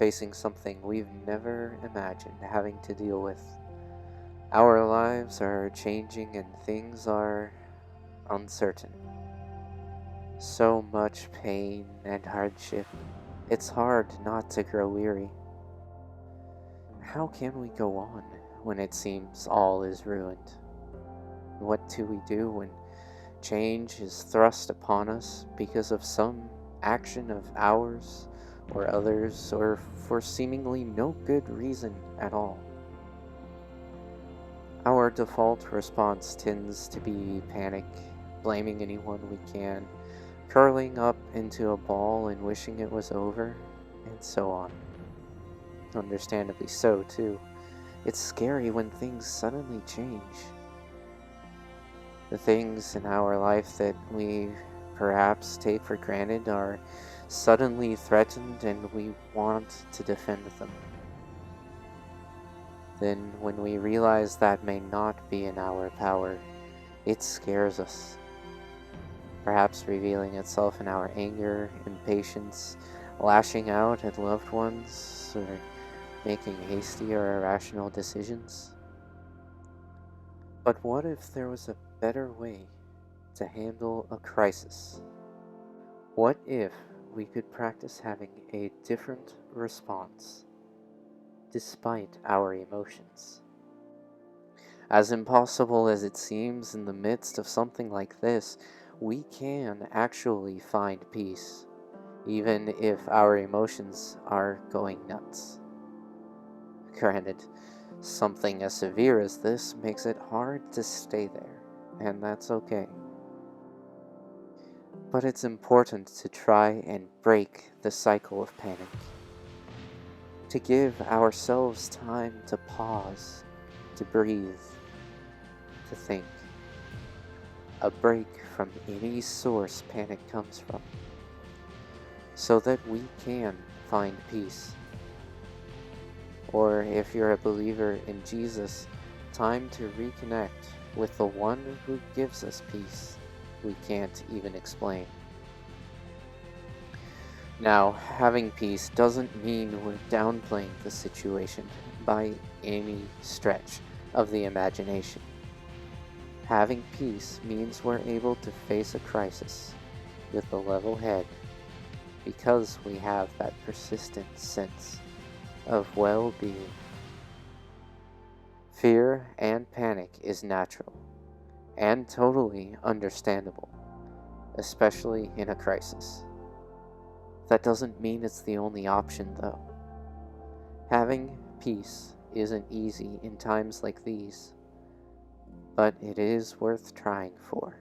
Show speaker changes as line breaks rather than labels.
facing something we've never imagined having to deal with. Our lives are changing and things are uncertain. So much pain and hardship. It's hard not to grow weary. How can we go on when it seems all is ruined? What do we do when change is thrust upon us because of some action of ours or others, or for seemingly no good reason at all? Our default response tends to be panic, blaming anyone we can, curling up into a ball and wishing it was over, and so on. Understandably so, too. It's scary when things suddenly change. The things in our life that we perhaps take for granted are suddenly threatened and we want to defend them. Then, when we realize that may not be in our power, it scares us, perhaps revealing itself in our anger, impatience, lashing out at loved ones, or making hasty or irrational decisions. But what if there was a better way to handle a crisis? What if we could practice having a different response despite our emotions? As impossible as it seems in the midst of something like this, we can actually find peace, even if our emotions are going nuts. Granted, something as severe as this makes it hard to stay there, and that's okay. But it's important to try and break the cycle of panic, to give ourselves time to pause, to breathe, to think. A break from any source panic comes from, so that we can find peace. Or if you're a believer in Jesus, time to reconnect with the one who gives us peace we can't even explain. Now, having peace doesn't mean we're downplaying the situation by any stretch of the imagination. Having peace means we're able to face a crisis with a level head because we have that persistent sense of well-being. Fear and panic is natural and totally understandable, especially in a crisis. That doesn't mean it's the only option, though. Having peace isn't easy in times like these, but it is worth trying for.